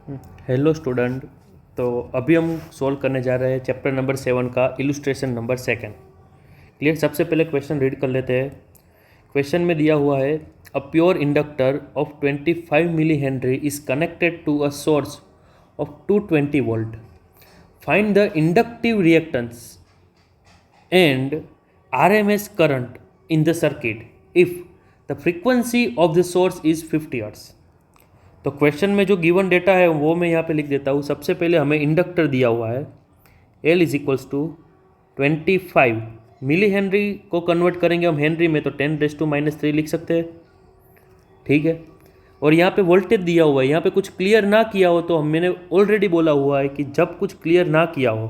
Hello student. तो अभी हम सोल्व करने जा रहे हैं चैप्टर नंबर 7 का इलस्ट्रेशन नंबर 2। क्लियर। सबसे पहले क्वेश्चन रीड कर लेते हैं। क्वेश्चन में दिया हुआ है a pure inductor of 25 milli henry is connected to a source of 220 volt. Find the inductive reactance and RMS current in the circuit if the frequency of the source is 50 Hz। तो question में जो given data है वो मैं यहाँ पे लिख देता हूँ। सबसे पहले हमें इंडक्टर दिया हुआ है L is equals to 25 milli henry को कन्वर्ट करेंगे हम हेनरी में तो 10⁻³ लिख सकते हैं। ठीक है। और यहाँ पे वोल्टेज दिया हुआ है। यहाँ पे कुछ क्लियर ना किया हो तो मैंने ऑलरेडी बोला हुआ है कि जब कुछ क्लियर ना किया हो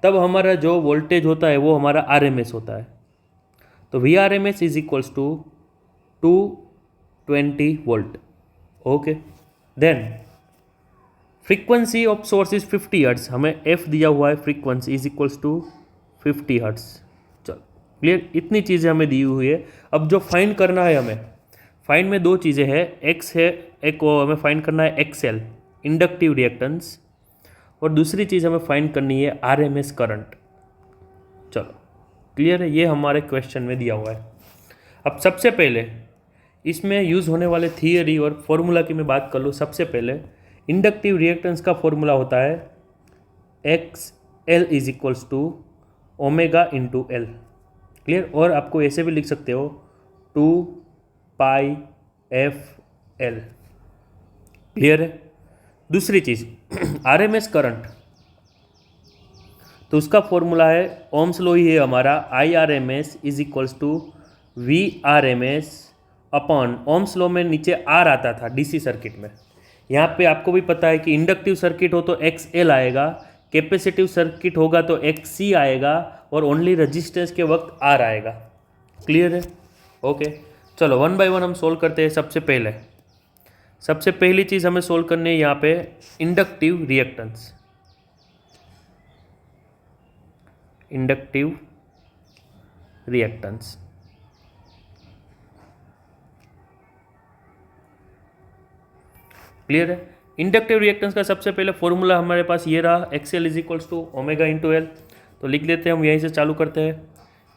तब हमारा जो वोल्टेज होता है वो हमारा RMS होता है। तो VRMS is equals to 220 volt. Okay. Then frequency of source is 50 hertz. हमें F दिया हुआ है, frequency is equals to 50 hertz. चलो क्लियर। इतनी चीज़ें हमें दी हुई है। अब जो फाइंड करना है हमें, फाइंड में दो चीज़ें हैं। X है, एक को हमें फाइंड करना है XL इंडक्टिव रिएक्टेंस, और दूसरी चीज़ हमें फाइंड करनी है RMS करंट। चलो क्लियर है। ये हमारे क्वेश्चन में दिया हुआ है। अब सबसे पहले इसमें यूज़ होने वाले थियरी और फॉर्मूला की मैं बात कर लूँ। सबसे पहले इंडक्टिव रिएक्टेंस का फॉर्मूला होता है XL is equals to omega into L। Clear. और आपको ऐसे भी लिख सकते हो 2πfL। क्लियर है। दूसरी चीज़ RMS करंट, तो उसका फॉर्मूला है ओम्स लॉ ही है हमारा, IRMS is equals to VRMS upon, Ohm's law में नीचे R आता था DC सर्किट में। यहाँ पे आपको भी पता है कि इंडक्टिव सर्किट हो तो XL आएगा, कैपेसिटिव सर्किट होगा तो XC आएगा, और ओनली रजिस्टेंस के वक्त R आएगा। क्लियर है। ओके। चलो 1 बाय 1 हम सोल्व करते हैं। सबसे पहली चीज़ हमें सोल्व करनी है यहाँ पे इंडक्टिव रिएक्टेंस। क्लियर है। इंडक्टिव रिएक्टेंस का सबसे पहले फॉर्मूला हमारे पास ये रहा, XL is equals to omega into L। तो लिख देते हैं हम, यहीं से चालू करते हैं।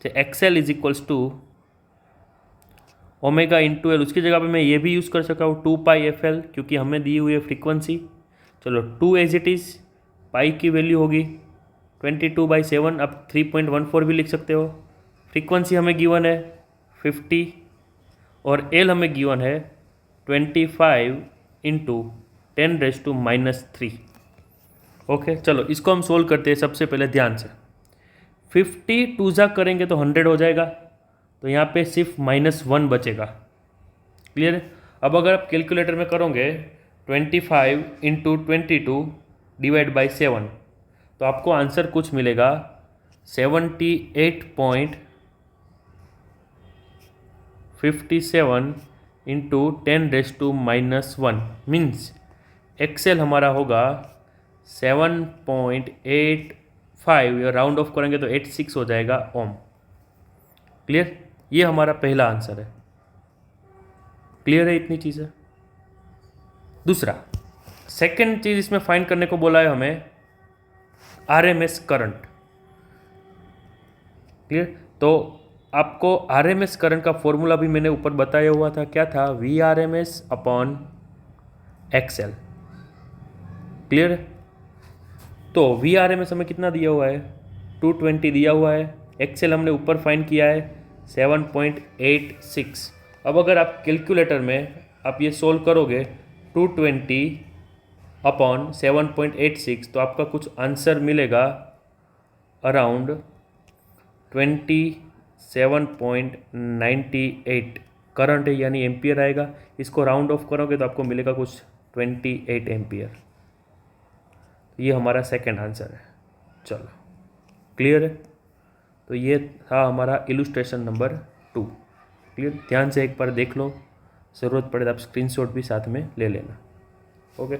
तो XL is equals to omega into L। उसकी जगह पे मैं ये भी यूज़ कर सका हूँ 2πfL, क्योंकि हमें दी हुई है फ्रीक्वेंसी। चलो 2 एज इट इज़, पाई की वैल्यू होगी 22/7। अब 3.14 भी लिख सकते हो। फ्रीक्वेंसी हमें गिवन है 50 और L हमें गिवन है 25 इंटू 10⁻³ ओके। चलो इसको हम सोल्व करते हैं। सबसे पहले ध्यान से 50 टूजा करेंगे तो 100 हो जाएगा, तो यहाँ पे सिर्फ -1 बचेगा। क्लियर है। अब अगर आप कैलकुलेटर में करोगे 25 इंटू 22 डिवाइड बाई 7, तो आपको आंसर कुछ मिलेगा 78.57 इंटू 10⁻⁻1 मीन्स XL हमारा होगा 7.85, या राउंड ऑफ करेंगे तो 86 हो जाएगा ओम। क्लियर। ये हमारा पहला आंसर है। क्लियर है इतनी चीज़ है। दूसरा, सेकंड चीज़ इसमें फाइंड करने को बोला है हमें RMS करंट। क्लियर। तो आपको RMS करंट का फॉर्मूला भी मैंने ऊपर बताया हुआ था, क्या था, VRMS अपॉन XL। क्लियर है। तो VRMS हमें कितना दिया हुआ है, 220 दिया हुआ है। XL हमने ऊपर फाइंड किया है 7.86। अब अगर आप कैलकुलेटर में आप ये सोल्व करोगे 220 अपॉन 7.86, तो आपका कुछ आंसर मिलेगा अराउंड 27.98 करंट है, यानी एम्पियर आएगा। इसको राउंड ऑफ करोगे तो आपको मिलेगा कुछ 28 एम्पियर। ये हमारा सेकंड आंसर है। चलो क्लियर है। तो ये था हमारा इलस्ट्रेशन नंबर 2। क्लियर। ध्यान से एक बार देख लो, ज़रूरत पड़े तो आप स्क्रीनशॉट भी साथ में ले लेना। ओके।